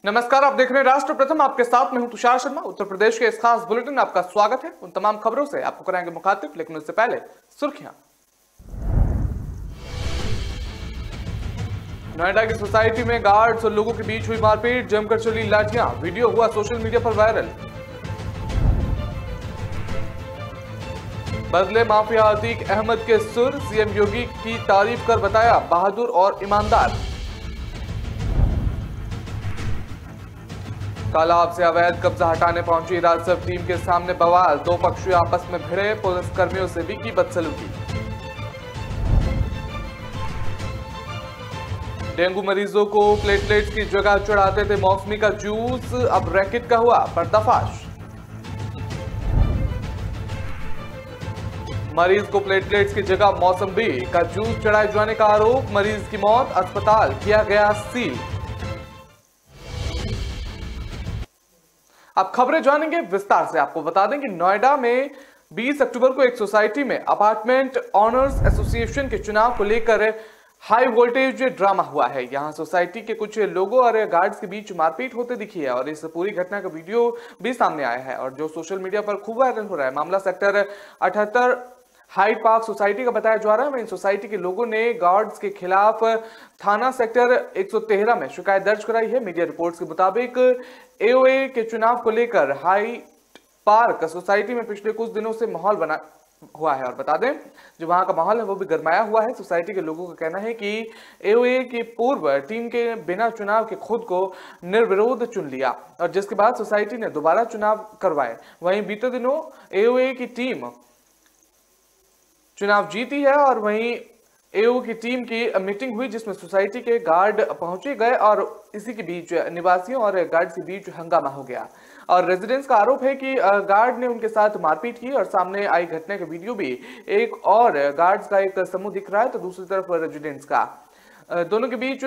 नमस्कार, आप देख रहे हैं राष्ट्र प्रथम। आपके साथ में हूं तुषार शर्मा। उत्तर प्रदेश के इस खास बुलेटिन में आपका स्वागत है। उन तमाम खबरों से आपको कराएंगे मुखातिब, लेकिन उससे पहले सुर्खियां। नोएडा की सोसाइटी में गार्ड्स और लोगों के बीच हुई मारपीट, जमकर चली लाठियां, वीडियो हुआ सोशल मीडिया पर वायरल। बदले माफिया अतीक अहमद के सुर, सीएम योगी की तारीफ कर बताया बहादुर और ईमानदार। तालाब से अवैध कब्जा हटाने पहुंची राजस्व टीम के सामने बवाल, दो पक्षी आपस में भिड़े, पुलिस कर्मियों से भी की बदसलूकी। डेंगू मरीजों को प्लेटलेट्स की जगह चढ़ाते थे मौसमी का जूस, अब रैकेट का हुआ पर्दाफाश। मरीज को प्लेटलेट्स की जगह मौसम्बी का जूस चढ़ाए जाने का आरोप, मरीज की मौत, अस्पताल किया गया सील। अब खबरें जानेंगे विस्तार से। आपको बता दें कि नोएडा में 20 अक्टूबर को एक सोसाइटी में अपार्टमेंट ऑनर्स एसोसिएशन के चुनाव को लेकर हाई वोल्टेज ड्रामा हुआ है। यहां सोसाइटी के कुछ लोगों और गार्ड्स के बीच मारपीट होते दिखी है और इस पूरी घटना का वीडियो भी सामने आया है और जो सोशल मीडिया पर खूब वायरल हो रहा है। मामला सेक्टर 78 हाइड पार्क सोसाइटी का बताया जा रहा है। इन सोसाइटी के लोगों ने गार्ड्स के खिलाफ थाना सेक्टर 113 में शिकायत दर्ज कराई है। मीडिया रिपोर्ट्स के मुताबिक एओए के चुनाव को लेकर हाइड पार्क सोसाइटी में पिछले कुछ दिनों से माहौल बना हुआ है और बता दें जो वहां का माहौल है वो भी गरमाया हुआ है। सोसाइटी के लोगों का कहना है कि एओए की पूर्व टीम के बिना चुनाव के खुद को निर्विरोध चुन लिया और जिसके बाद सोसाइटी ने दोबारा चुनाव करवाए। वहीं बीते दिनों एओए की टीम चुनाव जीती है और वहीं एओ की टीम की मीटिंग हुई जिसमें सोसाइटी के गार्ड पहुंचे गए और इसी के बीच निवासियों और गार्ड के बीच हंगामा हो गया और रेजिडेंट्स का आरोप है कि गार्ड ने उनके साथ मारपीट की और सामने आई घटना का वीडियो भी एक और गार्ड्स का एक समूह दिख रहा है तो दूसरी तरफ रेजिडेंट्स का दोनों के बीच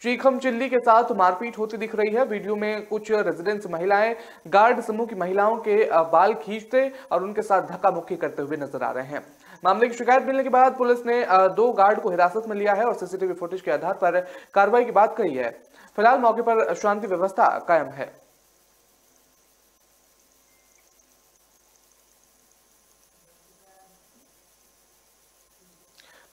चीखम चिल्ली के साथ मारपीट होती दिख रही है। वीडियो में कुछ रेजिडेंट्स महिलाएं गार्ड समूह की महिलाओं के बाल खींचते और उनके साथ धक्का मुक्की करते हुए नजर आ रहे हैं। मामले की शिकायत मिलने के बाद पुलिस ने 2 गार्ड को हिरासत में लिया है और सीसीटीवी फुटेज के आधार पर कार्रवाई की बात कही है। फिलहाल मौके पर शांति व्यवस्था कायम है।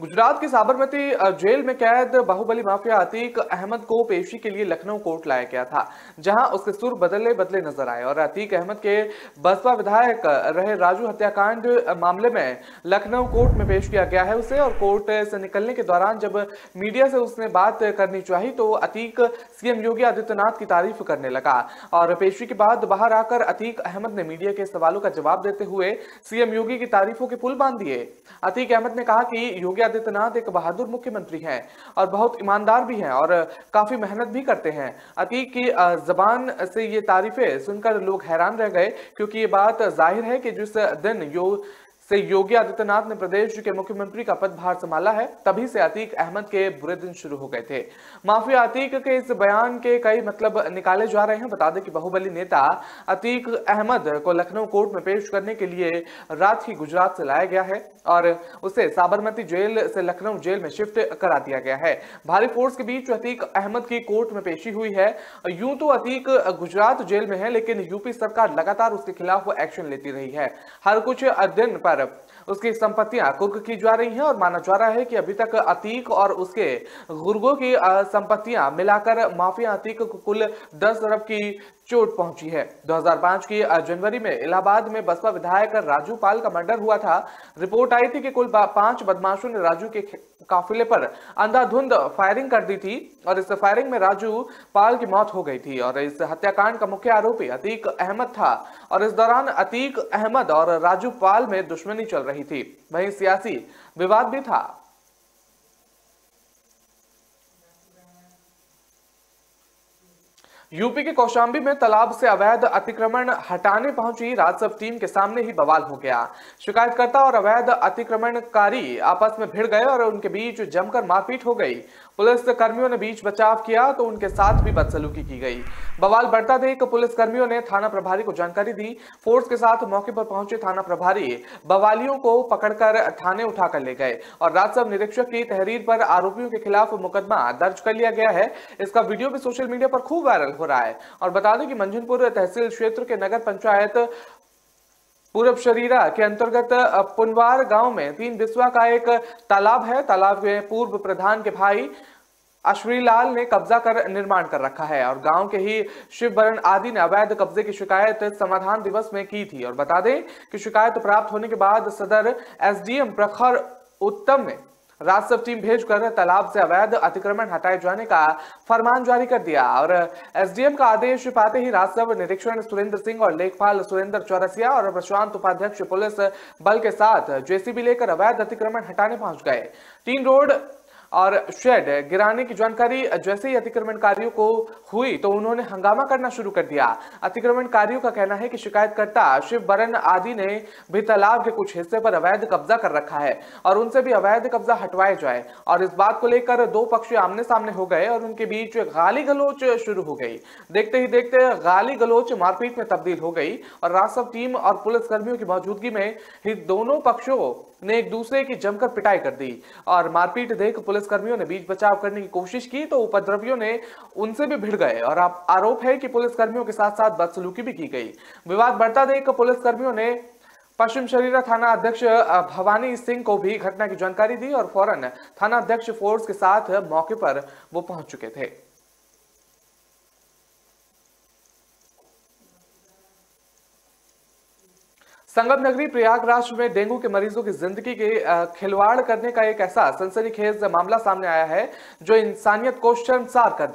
गुजरात की साबरमती जेल में कैद बाहुबली माफिया अतीक अहमद को पेशी के लिए लखनऊ कोर्ट लाया गया था जहां उसके सुर बदले बदले नजर आए और अतीक अहमद के बसपा विधायक रहे राजू हत्याकांड मामले में लखनऊ कोर्ट में पेश किया गया है उसे और कोर्ट से निकलने के दौरान जब मीडिया से उसने बात करनी चाहिए तो अतीक सीएम योगी आदित्यनाथ की तारीफ करने लगा और पेशी के बाद बाहर आकर अतीक अहमद ने मीडिया के सवालों का जवाब देते हुए सीएम योगी की तारीफों के पुल बांध दिए। अतीक अहमद ने कहा कि योगी आदित्यनाथ एक बहादुर मुख्यमंत्री हैं और बहुत ईमानदार भी हैं और काफी मेहनत भी करते हैं। अतीक की जबान से ये तारीफें सुनकर लोग हैरान रह गए क्योंकि ये बात जाहिर है कि जिस दिन योगी आदित्यनाथ ने प्रदेश के मुख्यमंत्री का पदभार संभाला है तभी से अतीक अहमद के बुरे दिन शुरू हो गए थे। माफिया अतीक के इस बयान के कई मतलब निकाले जा रहे हैं। बता दें कि बाहुबली नेता अतीक अहमद को लखनऊ कोर्ट में पेश करने के लिए रात ही गुजरात से लाया गया है और उसे साबरमती जेल से लखनऊ जेल में शिफ्ट करा दिया गया है। भारी फोर्स के बीच अतीक अहमद की कोर्ट में पेशी हुई है। यूं तो अतीक गुजरात जेल में है लेकिन यूपी सरकार लगातार उसके खिलाफ एक्शन लेती रही है। हर कुछ दिन पर उसकी संपत्तियां कुर्क की जा रही हैं और माना जा रहा है कि अभी तक अतीक और उसके गुर्गों की संपत्तियां मिलाकर माफिया अतीक को कुल 10 अरब की चोट पहुंची है। 2005 की जनवरी में इलाहाबाद में बसपा विधायक राजू पाल का मर्डर हुआ था। रिपोर्ट आई थी कि कुल 5 बदमाशों ने राजू के काफिले पर अंधाधुंध फायरिंग कर दी थी और इस फायरिंग में राजू पाल की मौत हो गई थी और इस हत्याकांड का मुख्य आरोपी अतीक अहमद था और इस दौरान अतीक अहमद और राजू पाल में दुश्मनी चल रही थी। वहीं सियासी विवाद भी था। यूपी के कौशाम्बी में तालाब से अवैध अतिक्रमण हटाने पहुंची राजस्व टीम के सामने ही बवाल हो गया। शिकायतकर्ता और अवैध अतिक्रमणकारी आपस में भिड़ गए और उनके बीच जमकर मारपीट हो गई। पुलिस कर्मियों ने बीच बचाव किया तो उनके साथ भी बदसलूकी की गई। बवाल बढ़ता देख पुलिस कर्मियों ने थाना प्रभारी को जानकारी दी। फोर्स के साथ मौके पर पहुंचे थाना प्रभारी बवालियों को पकड़कर थाने उठाकर ले गए और राजस्व निरीक्षक की तहरीर पर आरोपियों के खिलाफ मुकदमा दर्ज कर लिया गया है। इसका वीडियो भी सोशल मीडिया पर खूब वायरल हो रहा है। और बता दें कि मंझनपुर तहसील क्षेत्र के नगर पंचायत पूरब शरीरा के अंतर्गत पुनवार गांव में 3 बिस्वा का एक तालाब है। तालाब में पूर्व प्रधान के भाई अश्वरीलाल ने कब्जा कर निर्माण कर रखा है और गांव के ही शिवबरन आदि ने अवैध कब्जे की शिकायत समाधान दिवस में की थी। और बता दें कि शिकायत प्राप्त होने के बाद सदर एसडीएम प्रखर उत्तम ने राजस्व टीम भेजकर तालाब से अवैध अतिक्रमण हटाए जाने का फरमान जारी कर दिया और एसडीएम का आदेश पाते ही राजस्व निरीक्षण सुरेंद्र सिंह और लेखपाल सुरेंद्र चौरसिया और प्रशांत उपाध्यक्ष पुलिस बल के साथ जेसीबी लेकर अवैध अतिक्रमण हटाने पहुंच गए। 3 रोड और शेड गिराने की जानकारी जैसे ही अतिक्रमणकारियों को हुई तो उन्होंने हंगामा करना शुरू कर दिया। अतिक्रमणकारियों का कहना है कि शिकायतकर्ता शिवबरन आदि ने भी तालाब के कुछ हिस्से पर अवैध कब्जा कर रखा है और उनसे भी अवैध कब्जा हटवाया जाए और इस बात को लेकर 2 पक्ष आमने सामने हो गए और उनके बीच गाली गलोच शुरू हो गई। देखते ही देखते गाली गलोच मारपीट में तब्दील हो गई और राजस्व टीम और पुलिस कर्मियों की मौजूदगी में ही दोनों पक्षों ने एक दूसरे की जमकर पिटाई कर दी और मारपीट देख पुलिस कर्मियों ने बीच बचाव करने की कोशिश की तो उपद्रवियों ने उनसे भी भिड़ गए और आरोप है कि पुलिस कर्मियों के साथ साथ बदसलूकी भी की गई। विवाद बढ़ता देख पुलिस कर्मियों ने पश्चिम शरीरा थाना अध्यक्ष भवानी सिंह को भी घटना की जानकारी दी और फौरन थाना अध्यक्ष फोर्स के साथ मौके पर वो पहुंच चुके थे। संगम नगरी प्रयागराज में डेंगू के मरीजों की जिंदगी के खिलवाड़ करने का एक ऐसा सनसनीखेज मामला सामने आया है जो इंसानियत को शर्मसार कर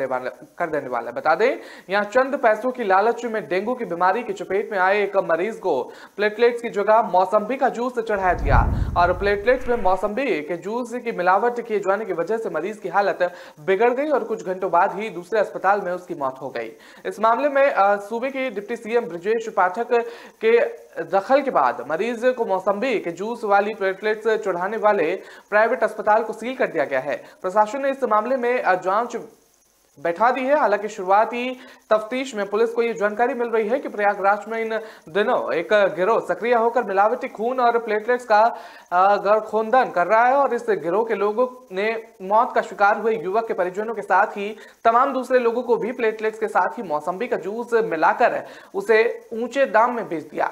देने वाला है। बता दें यहां चंद पैसों की लालच में डेंगू की बीमारी की चपेट में आए एक मरीज को प्लेटलेट्स की जगह मौसम्बी का जूस चढ़ाया दिया और प्लेटलेट्स में मौसम्बी के जूस की मिलावट किए जाने की वजह से मरीज की हालत बिगड़ गई और कुछ घंटों बाद ही दूसरे अस्पताल में उसकी मौत हो गई। इस मामले में सूबे के डिप्टी सीएम ब्रजेश पाठक के दखल के बाद मरीज को मौसम्बी के जूस वाली प्लेटलेट्स चढ़ाने वाले प्राइवेट अस्पताल को सील कर दिया गया है। प्रशासन ने इस मामले में जांच बैठा दी है। हालांकि शुरुआती तफ्तीश में पुलिस को यह जानकारी मिल रही है कि प्रयागराज में इन दिनों एक गिरोह सक्रिय होकर मिलावटी खून और प्लेटलेट्स का गठबंधन कर रहा है और इस गिरोह के लोगों ने मौत का शिकार हुए युवक के परिजनों के साथ ही तमाम दूसरे लोगों को भी प्लेटलेट्स के साथ ही मौसम्बी का जूस मिलाकर उसे ऊंचे दाम में बेच दिया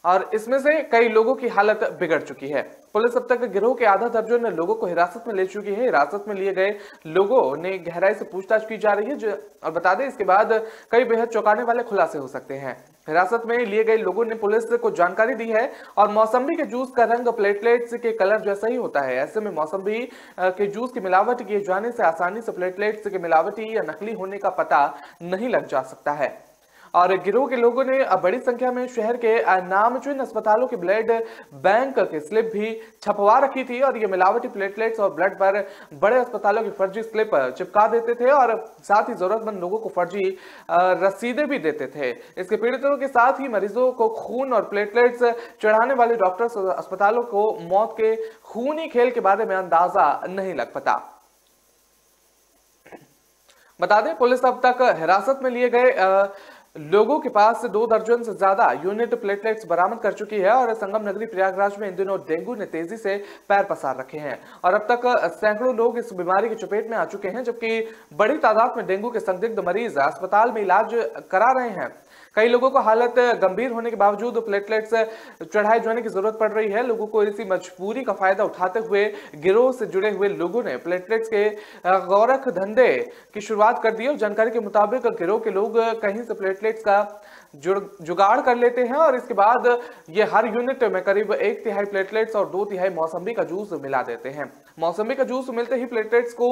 और इसमें से कई लोगों की हालत बिगड़ चुकी है। पुलिस अब तक गिरोह के आधा दर्जन लोगों को हिरासत में ले चुकी है। हिरासत में लिए गए लोगों ने गहराई से पूछताछ की जा रही है और बता दें इसके बाद कई बेहद चौंकाने वाले खुलासे हो सकते हैं। हिरासत में लिए गए लोगों ने पुलिस को जानकारी दी है और मौसम्बी के जूस का रंग प्लेटलेट्स के कलर जैसा ही होता है। ऐसे में मौसम्बी के जूस की मिलावट किए जाने से आसानी से प्लेटलेट्स के मिलावटी या नकली होने का पता नहीं लग जा सकता है। और गिरोह के लोगों ने बड़ी संख्या में शहर के नामचीन अस्पतालों के ब्लड बैंक की स्लिप भी छपवा रखी थी और ये मिलावटी प्लेटलेट्स और ब्लड पर बड़े अस्पतालों की फर्जी स्लिप चिपका देते थे और साथ ही जरूरतमंद लोगों को फर्जी रसीदें भी देते थे। इसके पीड़ितों के साथ ही मरीजों को खून और प्लेटलेट्स चढ़ाने वाले डॉक्टर्स और अस्पतालों को मौत के खूनी खेल के बारे में अंदाजा नहीं लग पाता। बता दें पुलिस अब तक हिरासत में लिए गए लोगों के पास 2 दर्जन से ज्यादा यूनिट प्लेटलेट्स बरामद कर चुकी है और संगम नगरी प्रयागराज में इन दिनों डेंगू ने तेजी से पैर पसार रखे हैं और अब तक सैकड़ों लोग इस बीमारी की चपेट में आ चुके हैं जबकि बड़ी तादाद में डेंगू के संदिग्ध मरीज अस्पताल में इलाज करा रहे हैं। कई लोगों को हालत गंभीर होने के बावजूद प्लेटलेट्स चढ़ाए जाने की जरूरत पड़ रही है। लोगों को इसी मजबूरी का फायदा उठाते हुए गिरोह से जुड़े हुए लोगों ने प्लेटलेट्स के गौरख धंधे की शुरुआत कर दी है। जानकारी के मुताबिक गिरोह के लोग कहीं से प्लेटलेट्स का जुगाड़ कर लेते हैं और इसके बाद ये हर यूनिट में करीब 1/3 प्लेटलेट्स और 2/3 मौसम्बी का जूस मिला देते हैं। मौसम्बी का जूस मिलते ही प्लेटलेट्स को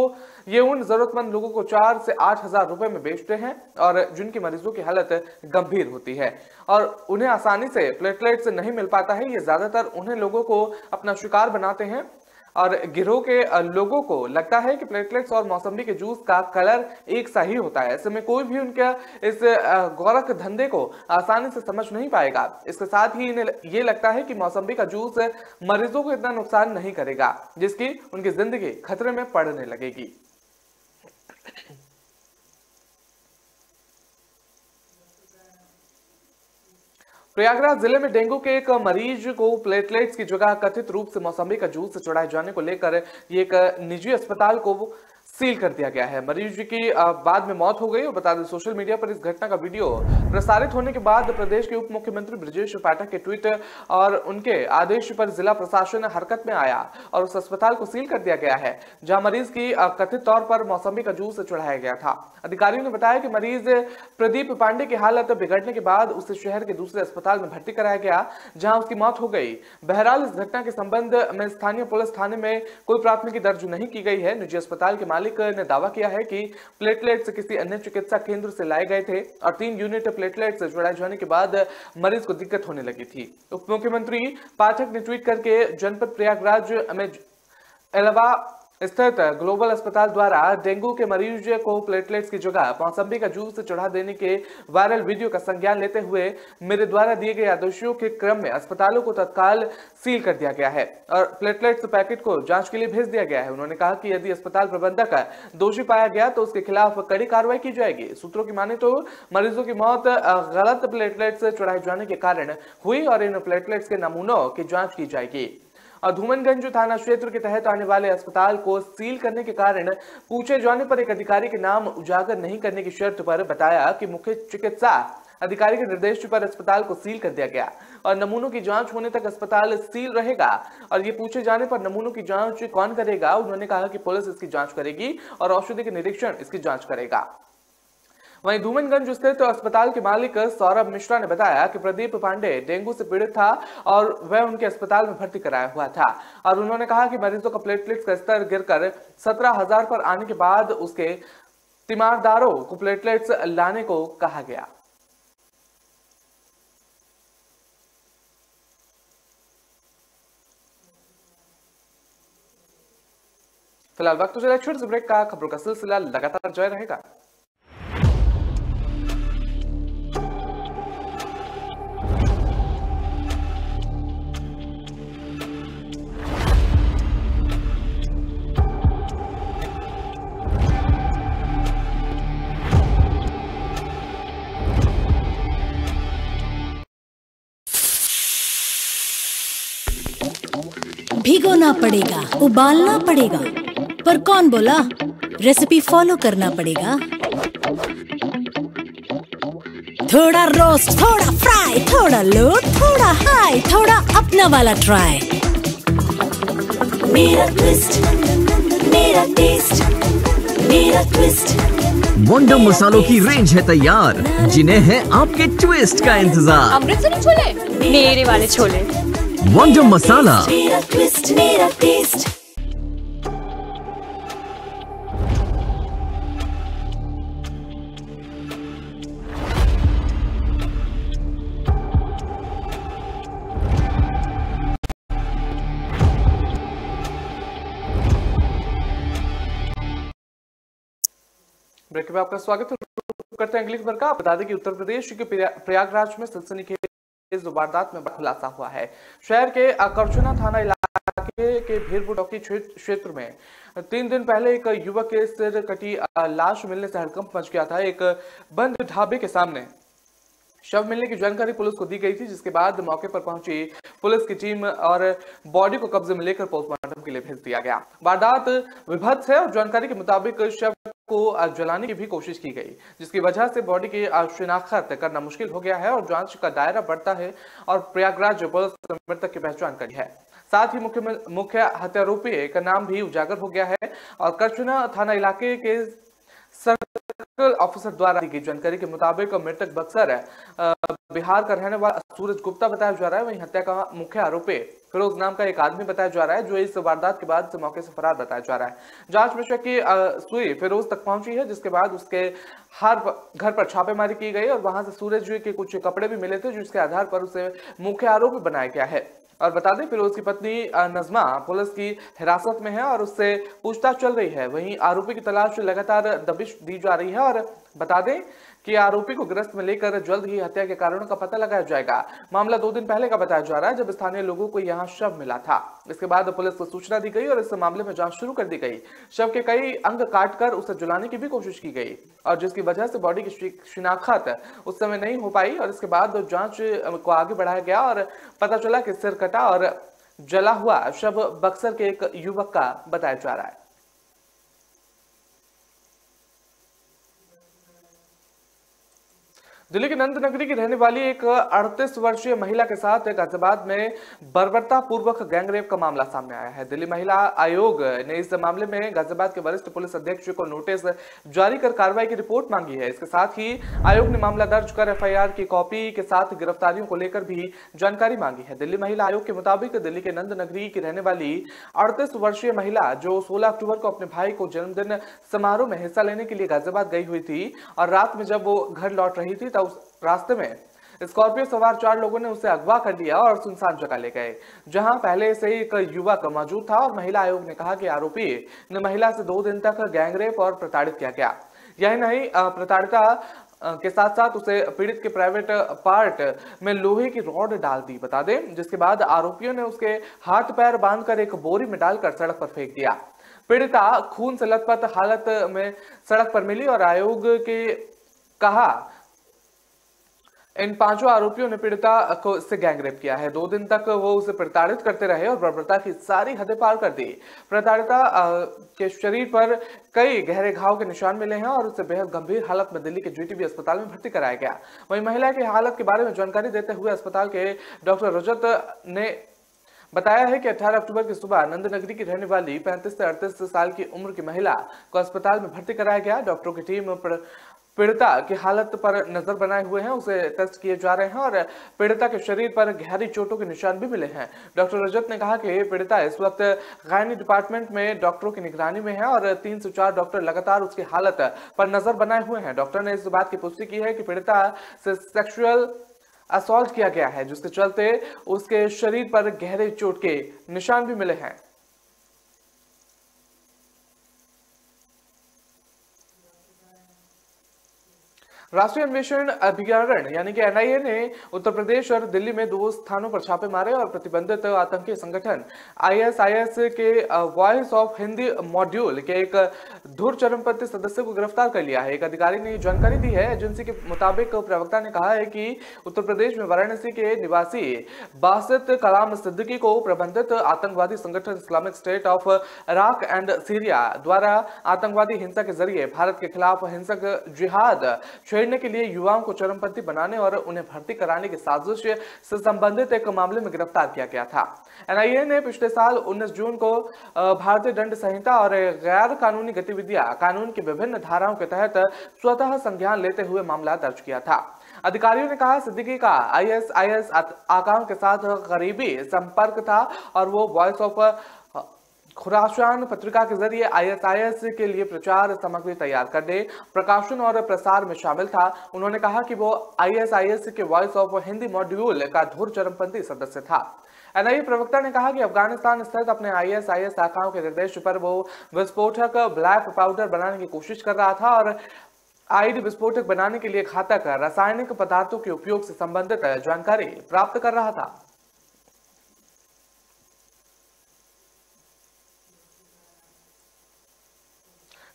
ये उन जरूरतमंद लोगों को 4 से 8 हजार रुपए में बेचते हैं और जिनकी मरीजों की हालत गंभीर होती है और उन्हें आसानी से प्लेटलेट्स नहीं मिल पाता है। ये ज्यादातर उन्हें लोगों को अपना शिकार बनाते हैं और गिरोह के लोगों को लगता है कि प्लेटलेट्स और मौसम्बी के जूस का कलर एक सा ही होता है। ऐसे में कोई भी उनके इस गोरख धंधे को आसानी से समझ नहीं पाएगा। इसके साथ ही इन्हें ये लगता है कि मौसम्बी का जूस मरीजों को इतना नुकसान नहीं करेगा जिसकी उनकी जिंदगी खतरे में पड़ने लगेगी। प्रयागराज जिले में डेंगू के एक मरीज को प्लेटलेट्स की जगह कथित रूप से मौसम्बी का जूस चढ़ाए जाने को लेकर एक निजी अस्पताल को सील कर दिया गया है। मरीज की बाद में मौत हो गई। और बता दें, सोशल मीडिया पर इस घटना का वीडियो प्रसारित होने के बाद प्रदेश के उप मुख्यमंत्री ब्रजेश पाठक के ट्वीट और उनके आदेश पर जिला प्रशासन हरकत में आया और उस अस्पताल को सील कर दिया गया है जहां मरीज की कथित तौर पर मौसम्बी का जूस चढ़ाया गया था। अधिकारियों ने बताया कि मरीज प्रदीप पांडे की हालत बिगड़ने के बाद उसे शहर के दूसरे अस्पताल में भर्ती कराया गया जहां उसकी मौत हो गई। बहरहाल इस घटना के संबंध में स्थानीय पुलिस थाने में कोई प्राथमिकी दर्ज नहीं की गई है। निजी अस्पताल के मालिक ने दावा किया है कि प्लेटलेट्स किसी अन्य चिकित्सा केंद्र से लाए गए थे और 3 यूनिट प्लेटलेट्स चढ़ाए जाने के बाद मरीज को दिक्कत होने लगी थी। उप मुख्यमंत्री पाठक ने ट्वीट करके जनपद प्रयागराज में एलवा स्थित ग्लोबल अस्पताल द्वारा डेंगू के मरीज को प्लेटलेट्स की जगह मौसम्बी का जूस चढ़ा देने के वायरल वीडियो का संज्ञान लेते हुए मेरे द्वारा दिए गए आदेशों के क्रम में अस्पतालों को तत्काल सील कर दिया गया है और प्लेटलेट्स पैकेट को जांच के लिए भेज दिया गया है। उन्होंने कहा कि यदि अस्पताल प्रबंधक दोषी पाया गया तो उसके खिलाफ कड़ी कार्रवाई की जाएगी। सूत्रों की माने तो मरीजों की मौत गलत प्लेटलेट्स चढ़ाए जाने के कारण हुई और इन प्लेटलेट्स के नमूनों की जांच की जाएगी। और धूमनगंज थाना क्षेत्र के तहत आने वाले अस्पताल को सील करने के कारण पूछे जाने पर एक अधिकारी के नाम उजागर नहीं करने की शर्त पर बताया कि मुख्य चिकित्सा अधिकारी के निर्देश पर अस्पताल को सील कर दिया गया और नमूनों की जांच होने तक अस्पताल सील रहेगा। और ये पूछे जाने पर नमूनों की जांच कौन करेगा, उन्होंने कहा कि पुलिस इसकी जांच करेगी और औषधि के निरीक्षण इसकी जांच करेगा। वहीं धूमनगंज स्थित अस्पताल के मालिक सौरभ मिश्रा ने बताया कि प्रदीप पांडे डेंगू से पीड़ित था और वह उनके अस्पताल में भर्ती कराया हुआ था और उन्होंने कहा कि मरीजों का प्लेटलेट्स का स्तर गिरकर 17,000 पर आने के बाद उसके तीमारदारों को प्लेटलेट्स लाने को कहा गया। फिलहाल वक्त चला छोटे से ब्रेक का। खबरों का सिलसिला लगातार जारी रहेगा। भिगोना पड़ेगा, उबालना पड़ेगा, पर कौन बोला? रेसिपी फॉलो करना पड़ेगा। थोड़ा रोस्ट, थोड़ा फ्राई, थोड़ा लो, थोड़ा हाई, थोड़ा अपना वाला ट्राई। मेरा ट्विस्ट, मेरा टेस्ट, मेरा ट्विस्ट। वंडर मसालों की रेंज है तैयार, जिन्हें है आपके ट्विस्ट का इंतजार। अमृतसरी छोले, मेरे वाले छोले। वंडर मसाला, मेरा ट्विस्ट, मेरा टेस्ट। ब्रेक में आपका स्वागत है। करते हैं अगली खबर का। बता दें कि उत्तर प्रदेश के प्रयागराज में सनसनीखेज वारदात में खुलासा हुआ है। शहर के करछना थाना इलाके के भीरपुर चौकी क्षेत्र में 3 दिन पहले एक युवक के सिर कटी लाश मिलने से हड़कंप मच गया था। एक बंद ढाबे के सामने शव मिलने की जानकारी पुलिस को दी गई थी, जिसके बाद मौके पर पहुंची पुलिस की टीम और बॉडी को कब्जे में लेकर पोस्टमार्टम के लिए भेज दिया गया। वारदात विभत्स है और जानकारी के मुताबिक शव को जलाने की भी कोशिश की गई, जिसकी वजह से बॉडी की शिनाख्त करना मुश्किल हो गया है और जांच का दायरा बढ़ता है और प्रयागराज पुलिस ने मृतक की पहचान करी है। साथ ही मुख्य हत्यारोपी का नाम भी उजागर हो गया है और करछना थाना इलाके के सर्कल ऑफिसर द्वारा दी गई जानकारी के मुताबिक मृतक बक्सर बिहार का रहने वाला सूरज गुप्ता बताया जा रहा है। वहीं हत्या का मुख्य आरोपी फिरोज नाम का एक आदमी बताया जा रहा है, जो इस वारदात के बाद से मौके से फरार बताया जा रहा है। जांच में शक की सुई फिरोज तक पहुंची है, जिसके बाद उसके घर पर छापेमारी की गई और वहां से सूरज के कुछ कपड़े भी मिले थे, जिसके आधार पर उसे मुख्य आरोपी बनाया गया है। और बता दें फिरोज की पत्नी नजमा पुलिस की हिरासत में है और उससे पूछताछ चल रही है। वहीं आरोपी की तलाश लगातार दबिश दी जा रही है और बता दें कि आरोपी को गिरफ्त में लेकर जल्द ही हत्या के कारणों का पता लगाया जाएगा। मामला 2 दिन पहले का बताया जा रहा है जब स्थानीय लोगों को यहां शव मिला था। इसके बाद पुलिस को सूचना दी गई और इस मामले में जांच शुरू कर दी गई। शव के कई अंग काटकर उसे जलाने की भी कोशिश की गई और जिसकी वजह से बॉडी की शिनाख्त उस समय नहीं हो पाई और इसके बाद जांच को आगे बढ़ाया गया और पता चला कि सिर कटा और जला हुआ शव बक्सर के एक युवक का बताया जा रहा है। दिल्ली के नंद नगरी की रहने वाली एक 38 वर्षीय महिला के साथ गाजियाबाद में बर्बरता पूर्वक गैंगरेप का मामला सामने आया है। दिल्ली महिला आयोग ने इस मामले में गाजियाबाद के वरिष्ठ पुलिस अधीक्षक को नोटिस जारी कर कार्रवाई की रिपोर्ट मांगी है। इसके साथ ही आयोग ने मामला दर्ज कर एफआईआर की कॉपी के साथ गिरफ्तारियों को लेकर भी जानकारी मांगी है। दिल्ली महिला आयोग के मुताबिक दिल्ली के नंद नगरी की रहने वाली 38 वर्षीय महिला जो 16 अक्टूबर को अपने भाई को जन्मदिन समारोह में हिस्सा लेने के लिए गाजियाबाद गई हुई थी और रात में जब वो घर लौट रही थी उस रास्ते में स्कॉर्पियो सवार 4 लोगों ने उसे अगवा कर लिया और सुनसान जगह ले गए जहां पहले से ही एक युवक मौजूद था और महिला आयोग ने कहा कि आरोपी ने महिला से 2 दिन तक गैंगरेप और प्रताड़ित किया गया। यही नहीं, प्रताड़िता के साथ साथ उसे पीड़ित के प्राइवेट पार्ट में लोहे की रॉड डाल दी बता दें, जिसके बाद आरोपियों ने उसके हाथ पैर बांधकर एक बोरी में डालकर सड़क पर फेंक दिया। पीड़िता खून से लथपथ हालत में सड़क पर मिली और आयोग के कहा इन 5 आरोपियों ने पीड़िता को इससे गैंगरेप किया है। 2 दिन तक वो उसे प्रताड़ित करते रहे और बर्बरता की सारी हदें पार कर दी। प्रताड़िता के शरीर पर कई गहरे घाव के निशान मिले हैं और उसे बेहद गंभीर हालत में दिल्ली के जीटीबी अस्पताल में भर्ती कराया गया। वहीं महिला की हालत के बारे में जानकारी देते हुए अस्पताल के डॉक्टर रजत ने बताया है कि 18 अक्टूबर की सुबह नंद नगरी की रहने वाली 35 से 38 साल की उम्र की महिला को अस्पताल में भर्ती कराया गया। डॉक्टरों की टीम पीड़िता की हालत पर नजर बनाए हुए हैं, उसे टेस्ट किए जा रहे हैं और पीड़िता के शरीर पर गहरी चोटों के निशान भी मिले हैं। डॉक्टर रजत ने कहा कि पीड़िता इस वक्त गायनी डिपार्टमेंट में डॉक्टरों की निगरानी में है और 3 से 4 डॉक्टर लगातार उसकी हालत पर नजर बनाए हुए हैं। डॉक्टर ने इस बात की पुष्टि की है कि पीड़िता से सेक्सुअल असॉल्ट किया गया है, जिसके चलते उसके शरीर पर गहरे चोट के निशान भी मिले हैं। राष्ट्रीय अन्वेषण अभिकरण यानी कि एनआईए ने उत्तर प्रदेश और दिल्ली में 2 स्थानों पर छापे मारे और प्रतिबंधित आतंकी संगठन आईएसआईएस के वॉइस ऑफ हिंदी मॉड्यूल के एक धुर चरमपंथी सदस्य को गिरफ्तार कर लिया है। एक अधिकारी ने जानकारी दी है। एजेंसी के मुताबिक प्रवक्ता ने कहा है कि उत्तर प्रदेश में वाराणसी के निवासी बासित कलाम सिद्दीकी को प्रबंधित आतंकवादी संगठन Islamic state of Iraq and Syria द्वारा आतंकवादी हिंसा के जरिए भारत के खिलाफ हिंसक जिहाद छेड़ने के लिए युवाओं को चरमपंथी बनाने और उन्हें भर्ती कराने की साजिश से संबंधित एक मामले में गिरफ्तार किया गया था। एनआईए ने पिछले साल 19 जून को भारतीय दंड संहिता और गैर कानूनी गतिविधियां कानून की विभिन्न धाराओं के तहत स्वतः संज्ञान लेते हुए मामला दर्ज किया था। अधिकारियों ने कहा सिद्दीकी का आईएसआईएस आकाओं के साथ करीबी संपर्क था और वो वॉइस ऑफ खुरासान पत्रिका के जरिए आईएसआईएस के लिए प्रचार सामग्री तैयार करने, प्रकाशन और प्रसार में शामिल था। उन्होंने कहा कि वो आईएसआईएस के वॉइस ऑफ हिंदी मॉड्यूल का धुर चरमपंथी सदस्य था। एनआईए प्रवक्ता ने कहा कि अफगानिस्तान स्थित अपने आईएसआईएस शाखाओं के निर्देश पर वो विस्फोटक ब्लैक पाउडर बनाने की कोशिश कर रहा था और आईडी विस्फोटक बनाने के लिए घातक रासायनिक पदार्थों के उपयोग से संबंधित जानकारी प्राप्त कर रहा था।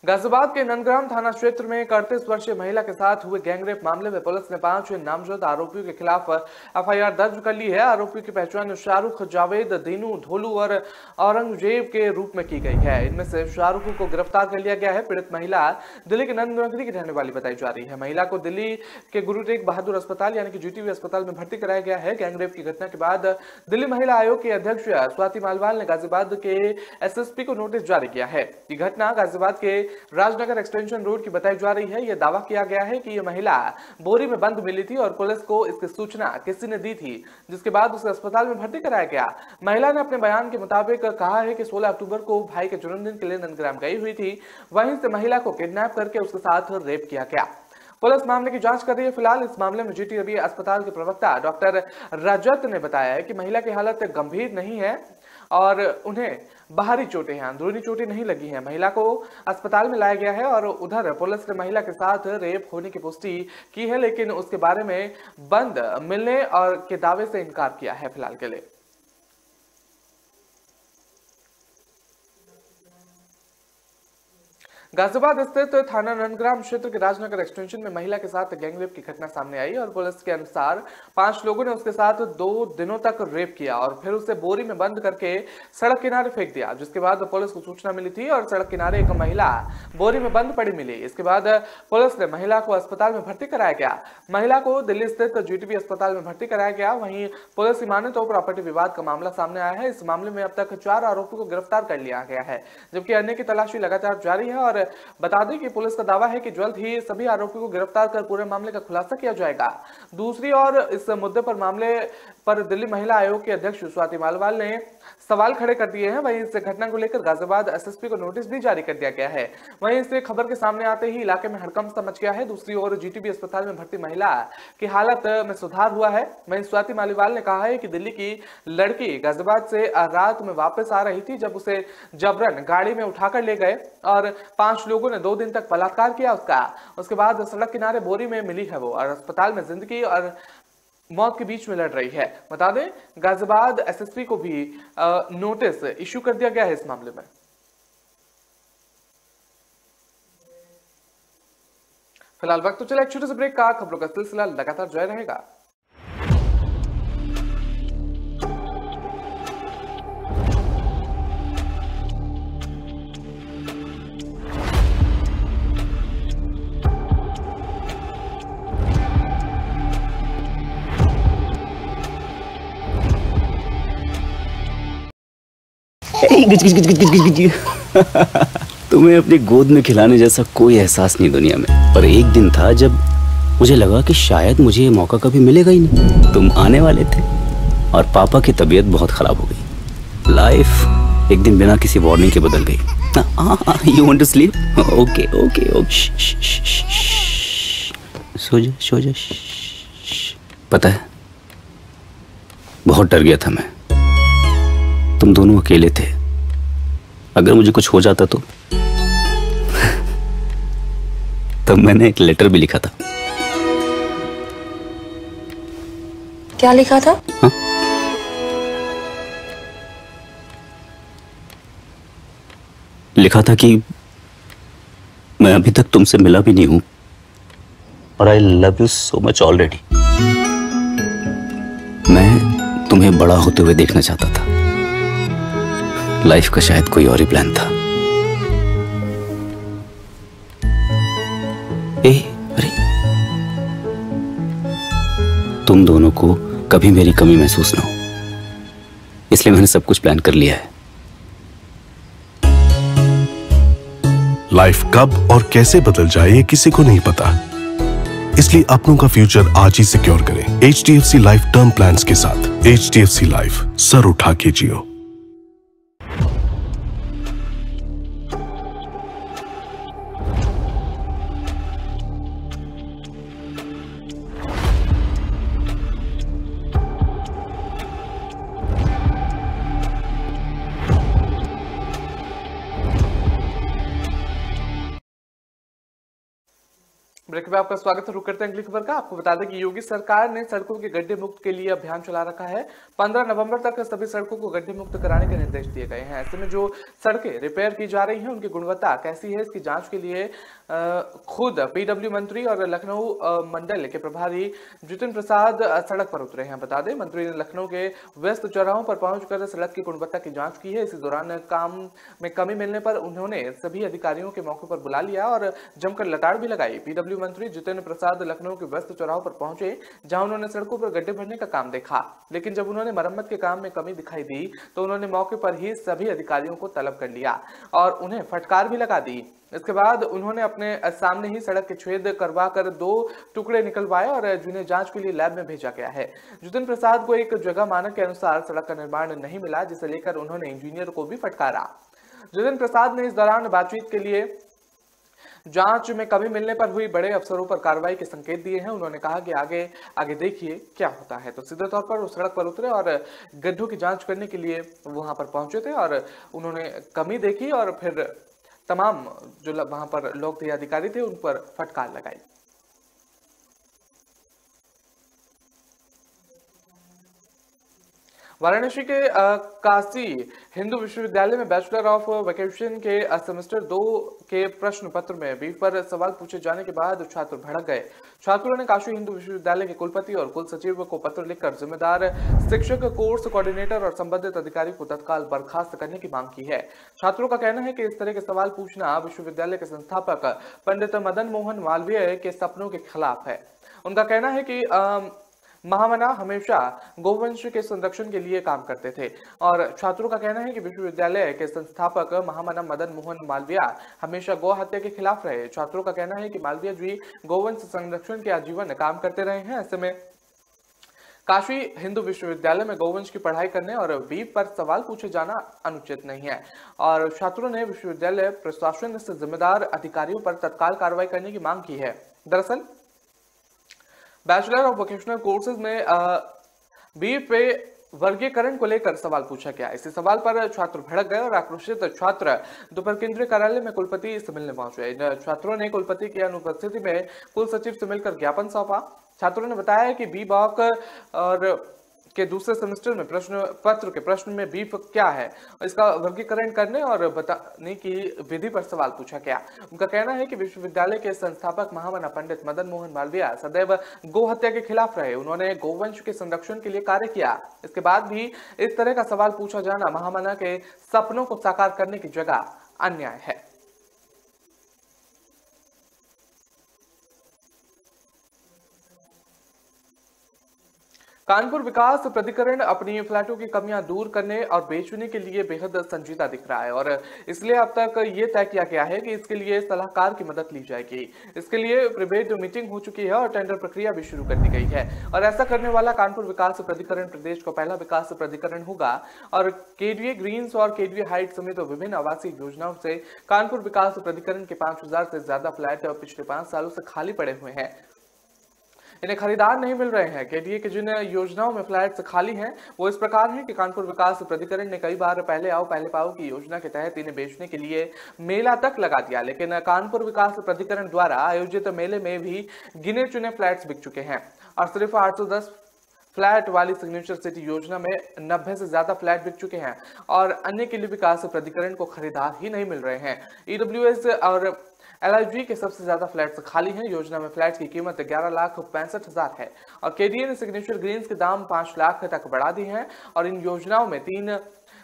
गाजियाबाद के नंदग्राम थाना क्षेत्र में एक 38 वर्षीय महिला के साथ हुए गैंगरेप मामले में पुलिस ने 5 नामजद आरोपियों के खिलाफ एफआईआर दर्ज कर ली है। आरोपियों की पहचान शाहरुख, जावेद, दीनू, ढोलू और औरंगजेब के रूप में की गई है। इनमें से शाहरुख को गिरफ्तार कर लिया गया है। पीड़ित महिला दिल्ली के नंद नगरी की रहने वाली बताई जा रही है। महिला को दिल्ली के गुरु तेग बहादुर अस्पताल यानी कि जीटीबी अस्पताल में भर्ती कराया गया है। गैंगरेप की घटना के बाद दिल्ली महिला आयोग की अध्यक्ष स्वाति मालवाल ने गाजियाबाद के एसएसपी को नोटिस जारी किया है। ये घटना गाजियाबाद के राजनगर एक्सटेंशन रोड की बताई जा रही है। यह दावा किया गया है कि यह महिला बोरी में बंद मिली थी और पुलिस को इसकी सूचना किसी ने दी थी, जिसके बाद उसे अस्पताल में भर्ती कराया गया। महिला ने अपने बयान के मुताबिक कहा है कि 16 अक्टूबर को भाई के जन्मदिन के लिए नंदग्राम गई हुई थी। वहीं से महिला को किडनैप करके उसके साथ रेप किया गया। पुलिस मामले की जांच कर रही है। फिलहाल इस मामले में जीटी रवि अस्पताल के प्रवक्ता डॉक्टर रजत ने बताया है कि महिला की हालत गंभीर नहीं है और उन्हें बाहरी चोटें हैं, अंदरूनी चोटें नहीं लगी हैं। महिला को अस्पताल में लाया गया है और उधर पुलिस ने महिला के साथ रेप होने की पुष्टि की है, लेकिन उसके बारे में बंद मिलने और के दावे से इनकार किया है फिलहाल के लिए। गाजियाबाद स्थित थाना नंदग्राम क्षेत्र के राजनगर एक्सटेंशन में महिला के साथ गैंगरेप की घटना सामने आई और पुलिस के अनुसार 5 लोगों ने उसके साथ 2 दिनों तक रेप किया और फिर उसे बोरी में बंद करके सड़क किनारे फेंक दिया, जिसके बाद पुलिस को सूचना मिली थी और सड़क किनारे एक महिला बोरी में बंद पड़ी मिली। इसके बाद पुलिस ने महिला को अस्पताल में भर्ती कराया गया। महिला को दिल्ली स्थित जीटीबी अस्पताल में भर्ती कराया गया। वहीं पुलिस की माने तो प्रॉपर्टी विवाद का मामला सामने आया है। इस मामले में अब तक 4 आरोपियों को गिरफ्तार कर लिया गया है, जबकि अन्य की तलाशी लगातार जारी है। और बता दें कि पुलिस का दावा है कि जल्द ही सभी आरोपियों को गिरफ्तार कर पूरे मामले का खुलासा किया जाएगा। दूसरी ओर इस मुद्दे पर मामले पर दिल्ली महिला आयोग के अध्यक्ष स्वाति मालवाल ने सवाल खड़े कर दिए हैं। वहीं इस घटना को लेकर गाजियाबाद एसएसपी को नोटिस भी जारी कर दिया गया है। वहीं इस खबर के सामने आते ही इलाके में हड़कंप मच गया है। दूसरी ओर जीटीबी अस्पताल में भर्ती महिला की हालत में सुधार हुआ है। वहीं स्वाति मालीवाल ने कहा है कि दिल्ली की लड़की गाजियाबाद से रात में वापस आ रही थी, जब उसे जबरन गाड़ी में उठाकर ले गए और 5 लोगों ने 2 दिन तक बलात्कार किया उसके बाद सड़क किनारे बोरी में मिली है वो और अस्पताल में जिंदगी और मौत के बीच में लड़ रही है। बता दें गाजियाबाद एसएसपी को भी नोटिस इश्यू कर दिया गया है इस मामले में। फिलहाल वक्त तो चला एक छोटे से ब्रेक का। खबरों का सिलसिला लगातार जारी रहेगा। तुम्हें अपनी गोद में खिलाने जैसा कोई एहसास नहीं दुनिया में। पर एक दिन था जब मुझे लगा कि शायद मुझे ये मौका कभी मिलेगा ही नहीं। तुम आने वाले थे और पापा की तबीयत बहुत खराब हो गई। लाइफ एक दिन बिना किसी वार्निंग के बदल गई। You want to sleep? Okay okay okay, सो जा। पता है बहुत डर गया था मैं। तुम दोनों अकेले थे, अगर मुझे कुछ हो जाता तो तब मैंने एक लेटर भी लिखा था। क्या लिखा था? हा? लिखा था कि मैं अभी तक तुमसे मिला भी नहीं हूं और I love you so much already. मैं तुम्हें बड़ा होते हुए देखना चाहता था। लाइफ का शायद कोई और ही प्लान था। अरे तुम दोनों को कभी मेरी कमी महसूस ना हो, इसलिए मैंने सब कुछ प्लान कर लिया है। लाइफ कब और कैसे बदल जाए ये किसी को नहीं पता, इसलिए अपनों का फ्यूचर आज ही सिक्योर करें HDFC लाइफ टर्म प्लान्स के साथ। HDFC लाइफ, सर उठा के जियो। ब्रेक में आपका स्वागत है। रुक करते हैं अगली खबर का। आपको बता दें कि योगी सरकार ने सड़कों के गड्ढे मुक्त के लिए अभियान चला रखा है। 15 नवंबर तक सभी सड़कों को गड्ढे मुक्त कराने के निर्देश दिए गए हैं। ऐसे में जो सड़कें रिपेयर की जा रही हैं उनकी गुणवत्ता कैसी है, इसकी जांच के लिए खुद पीडब्ल्यू मंत्री और लखनऊ मंडल के प्रभारी जितिन प्रसाद सड़क पर उतरे हैं। बता दें मंत्री ने लखनऊ के व्यस्त चौराहों पर पहुंचकर सड़क की गुणवत्ता की जांच की है। इसी दौरान काम में कमी मिलने पर उन्होंने सभी अधिकारियों के मौके पर बुला लिया और जमकर लताड़ भी लगाई। पीडब्ल्यू मंत्री जितेंद्र प्रसाद लखनऊ के व्यस्त चौराहों पर पहुंचे, जहां उन्होंने सड़कों पर गड्ढे भरने का काम देखा, लेकिन जब उन्होंने मरम्मत के काम में कमी दिखाई दी तो उन्होंने मौके पर ही सभी अधिकारियों को तलब कर लिया और उन्हें फटकार भी लगा दी। इसके बाद उन्होंने अपने सामने ही सड़क के छेद करवा कर 2 टुकड़े निकलवाए और जिन्हें जांच के लिए लैब में भेजा गया है। जितेंद्र प्रसाद को एक जगह मानक के अनुसार सड़क का निर्माण नहीं मिला, जिसे लेकर उन्होंने इंजीनियर को भी फटकारा। जितेंद्र प्रसाद ने इस दौरान बातचीत के लिए जांच में कमी मिलने पर हुई बड़े अफसरों पर कार्रवाई के संकेत दिए हैं। उन्होंने कहा कि आगे देखिए क्या होता है। तो सीधे तौर पर वो सड़क पर उतरे और गड्ढों की जांच करने के लिए वहां पर पहुंचे थे और उन्होंने कमी देखी और फिर तमाम जो वहां पर लोग थे, अधिकारी थे, उन पर फटकार लगाई। वाराणसी के काशी हिंदू विश्वविद्यालय में बैचलर ऑफ वेकेशन के सेमेस्टर 2 के प्रश्न पत्र में बीफ पर सवाल पूछे जाने के बाद छात्र भड़क गए। छात्रों ने काशी हिंदू विश्वविद्यालय के कुलपति और कुल सचिव को पत्र लिखकर जिम्मेदार शिक्षक, कोर्स कोऑर्डिनेटर और संबंधित अधिकारी को तत्काल बर्खास्त करने की मांग की है। छात्रों का कहना है कि इस तरह के सवाल पूछना विश्वविद्यालय के संस्थापक पंडित मदन मोहन मालवीय के सपनों के खिलाफ है। उनका कहना है कि महामना हमेशा गोवंश के संरक्षण के लिए काम करते थे और छात्रों का कहना है कि विश्वविद्यालय के संस्थापक महामना मदन मोहन मालवीय हमेशा गौ हत्या के खिलाफ रहे। छात्रों का कहना है कि मालवीय जी गोवंश संरक्षण के आजीवन काम करते रहे हैं। ऐसे में काशी हिंदू विश्वविद्यालय में गोवंश की पढ़ाई करने और बीफ पर सवाल पूछे जाना अनुचित नहीं है और छात्रों ने विश्वविद्यालय प्रशासन से जिम्मेदार अधिकारियों पर तत्काल कार्रवाई करने की मांग की है। दरअसल बैचलर ऑफ वोकेशनल कोर्सेज में बीफ पे वर्गीकरण को लेकर सवाल पूछा गया। इसी सवाल पर छात्र भड़क गए और आक्रोशित छात्र दोपहर केंद्रीय कार्यालय में कुलपति से मिलने पहुंचे। इन छात्रों ने कुलपति की अनुपस्थिति में कुल सचिव से मिलकर ज्ञापन सौंपा। छात्रों ने बताया कि बी बॉक और के दूसरे सेमेस्टर में प्रश्न पत्र के प्रश्न में बीफ क्या है, इसका वर्गीकरण करने और बताने की विधि पर सवाल पूछा गया। उनका कहना है कि विश्वविद्यालय के संस्थापक महामना पंडित मदन मोहन मालवीय सदैव गौ हत्या के खिलाफ रहे। उन्होंने गोवंश के संरक्षण के लिए कार्य किया। इसके बाद भी इस तरह का सवाल पूछा जाना महामना के सपनों को साकार करने की जगह अन्याय है। कानपुर विकास प्राधिकरण अपनी फ्लैटों की कमियां दूर करने और बेचने के लिए बेहद संजीदा दिख रहा है और इसलिए अब तक ये तय किया गया है कि इसके लिए सलाहकार की मदद ली जाएगी। इसके लिए प्रीबेड मीटिंग हो चुकी है और टेंडर प्रक्रिया भी शुरू कर दी गई है और ऐसा करने वाला कानपुर विकास प्राधिकरण प्रदेश का पहला विकास प्राधिकरण होगा और केडीए ग्रीन्स और केडीए हाइट समेत विभिन्न आवासीय योजनाओं से कानपुर विकास प्राधिकरण के 5000 से ज्यादा फ्लैट पिछले 5 सालों से खाली पड़े हुए हैं। इन्हें खरीदार नहीं मिल रहे हैं। केडीए की जिन योजनाओं में फ्लैट्स खाली हैं वो इस प्रकार हैं कि कानपुर विकास प्राधिकरण ने कई बार पहले आओ पहले पाओ की योजना के तहत इन्हें बेचने के लिए मेला तक लगा दिया, लेकिन कानपुर विकास प्राधिकरण द्वारा आयोजित मेले में भी गिने चुने फ्लैट्स बिक चुके हैं और सिर्फ 810 फ्लैट वाली सिग्नेचर सिटी योजना में 90 से ज्यादा फ्लैट बिक चुके हैं और अन्य के लिए विकास प्राधिकरण को खरीदार ही नहीं मिल रहे हैं। ईडब्ल्यूएस और एलआईजी के सबसे ज्यादा फ्लैट्स खाली हैं। योजना में फ्लैट की कीमत 11,65,000 है और केडीए ने सिग्नेचर ग्रीन्स के दाम 5 लाख तक बढ़ा दिए हैं और इन योजनाओं में 3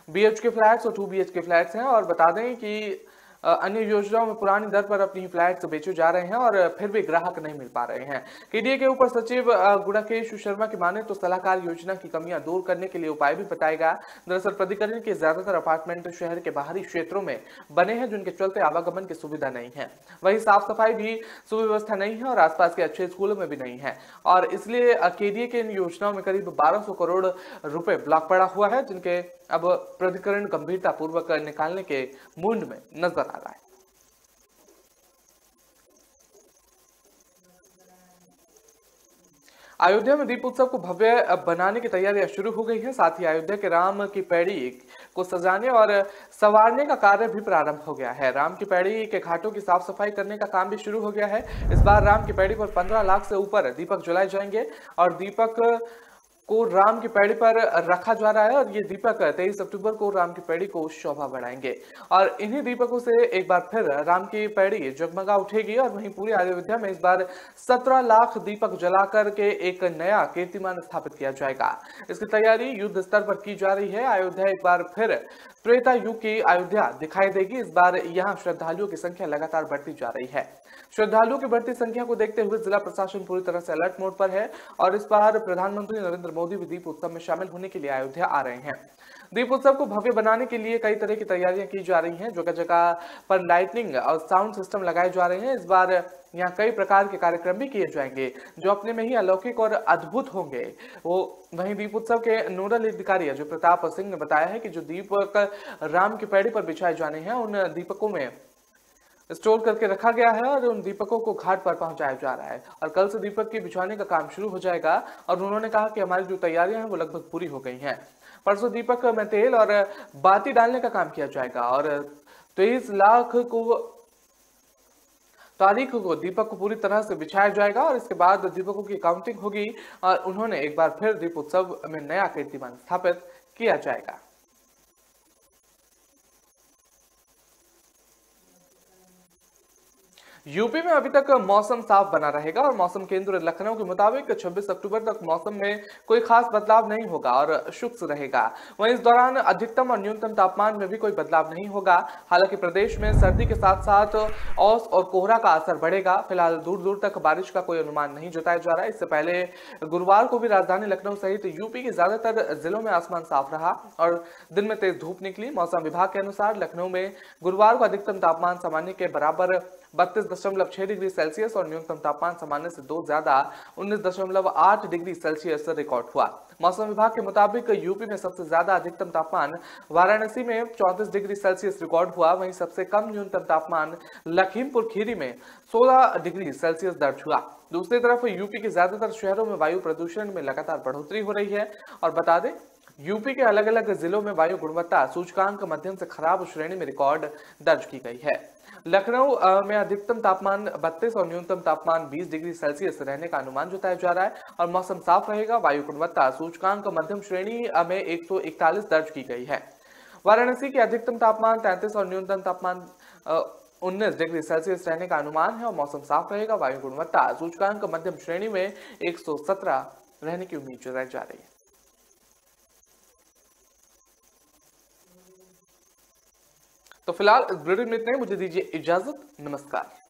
BHK फ्लैट्स और 2 BHK फ्लैट्स हैं और बता दें कि अन्य योजनाओं में पुरानी दर पर अपनी फ्लैट्स बेचे जा रहे हैं और फिर भी ग्राहक नहीं मिल पा रहे हैं। केडीए के ऊपर सचिव गुड़ाकेश शर्मा की माने तो सलाहकार योजना की कमियां दूर करने के लिए उपाय भी बताएगा। दरअसल प्राधिकरण के ज्यादातर अपार्टमेंट शहर के बाहरी क्षेत्रों में बने हैं जिनके चलते आवागमन की सुविधा नहीं है, वही साफ सफाई भी सुव्यवस्था नहीं है और आसपास के अच्छे स्कूलों में भी नहीं है और इसलिए केडीए के इन योजनाओं में करीब 1200 करोड़ रुपए ब्लॉक पड़ा हुआ है जिनके अब प्राधिकरण गंभीरता पूर्वक निकालने के मूड में नजर आ रहा है। अयोध्या में दीप उत्सव को भव्य बनाने की तैयारियां शुरू हो गई हैं। साथ ही अयोध्या के राम की पैड़ी को सजाने और संवारने का कार्य भी प्रारंभ हो गया है। राम की पैड़ी के घाटों की साफ सफाई करने का काम भी शुरू हो गया है। इस बार राम की पैड़ी पर 15 लाख से ऊपर दीपक जलाए जाएंगे और दीपक को राम की पैड़ी पर रखा जा रहा है और ये दीपक 23 अक्टूबर को राम की पैड़ी को शोभा बढ़ाएंगे और इन्हीं दीपकों से एक बार फिर राम की पैड़ी जगमगा उठेगी और वहीं पूरी अयोध्या में इस बार 17 लाख दीपक जलाकर के एक नया कीर्तिमान स्थापित किया जाएगा। इसकी तैयारी युद्ध स्तर पर की जा रही है। अयोध्या एक बार फिर त्रेता युग की अयोध्या दिखाई देगी। इस बार यहाँ श्रद्धालुओं की संख्या लगातार बढ़ती जा रही है। श्रद्धालुओं की बढ़ती संख्या को देखते हुए जिला प्रशासन पूरी तरह से अलर्ट मोड पर है और इस बार प्रधानमंत्री नरेंद्र मोदी भी दीप उत्सव में शामिल होने के लिए अयोध्या आ रहे हैं। दीप उत्सव को भव्य बनाने के लिए कई तरह की तैयारियां की जा रही हैं। जगह जगह पर लाइटनिंग और साउंड सिस्टम लगाए जा रहे हैं। इस बार यहाँ कई प्रकार के कार्यक्रम भी किए जाएंगे जो अपने में ही अलौकिक और अद्भुत होंगे। वहीं दीप उत्सव के नोडल अधिकारी अजय प्रताप सिंह ने बताया है कि जो दीपक राम की पैड़ी पर बिछाए जाने हैं उन दीपकों में स्टोर करके रखा गया है और उन दीपकों को घाट पर पहुंचाया जा रहा है और कल से दीपक के बिछवाने का काम शुरू हो जाएगा। और उन्होंने कहा कि हमारी जो तैयारियां हैं वो लगभग पूरी हो गई हैं। परसों दीपक में तेल और बाती डालने का काम किया जाएगा और 23 लाख तारीख को दीपक को पूरी तरह से बिछाया जाएगा और इसके बाद दीपकों की काउंटिंग होगी और उन्होंने एक बार फिर दीपोत्सव में नया कीर्तिमान स्थापित किया जाएगा। यूपी में अभी तक मौसम साफ बना रहेगा और मौसम केंद्र लखनऊ के मुताबिक 26 अक्टूबर तक मौसम में कोई खास बदलाव नहीं होगा और शुष्क रहेगा। वहीं इस दौरान अधिकतम और न्यूनतम तापमान में भी कोई बदलाव नहीं होगा। हालांकि प्रदेश में सर्दी के साथ साथ औस और कोहरा का असर बढ़ेगा। फिलहाल दूर दूर तक बारिश का कोई अनुमान नहीं जताया जा रहा है। इससे पहले गुरुवार को भी राजधानी लखनऊ सहित यूपी के ज्यादातर जिलों में आसमान साफ रहा और दिन में तेज धूप निकली। मौसम विभाग के अनुसार लखनऊ में गुरुवार को अधिकतम तापमान सामान्य के बराबर 32.6 डिग्री सेल्सियस और न्यूनतम तापमान सामान्य से 2 ज्यादा 19.8 डिग्री सेल्सियस रिकॉर्ड हुआ। मौसम विभाग के मुताबिक यूपी में सबसे ज्यादा अधिकतम तापमान वाराणसी में 34 डिग्री सेल्सियस रिकॉर्ड हुआ। वहीं सबसे कम न्यूनतम तापमान लखीमपुर खीरी में 16 डिग्री सेल्सियस दर्ज हुआ। दूसरी तरफ यूपी के ज्यादातर शहरों में वायु प्रदूषण में लगातार बढ़ोतरी हो रही है और बता दें यूपी के अलग अलग जिलों में वायु गुणवत्ता सूचकांक मध्यम से खराब श्रेणी में रिकॉर्ड दर्ज की गई है। लखनऊ में अधिकतम तापमान 32 और न्यूनतम तापमान 20 डिग्री सेल्सियस रहने का अनुमान जताया जा रहा है और मौसम साफ रहेगा। वायु गुणवत्ता सूचकांक मध्यम श्रेणी में 141 दर्ज की गई है। वाराणसी के अधिकतम तापमान 33 और न्यूनतम तापमान 19 डिग्री सेल्सियस रहने का अनुमान है और मौसम साफ रहेगा। वायु गुणवत्ता सूचकांक मध्यम श्रेणी में 117 रहने की उम्मीद जताई जा रही है। तो फिलहाल इस बुलेटिन में इतना ही। मुझे दीजिए इजाजत। नमस्कार।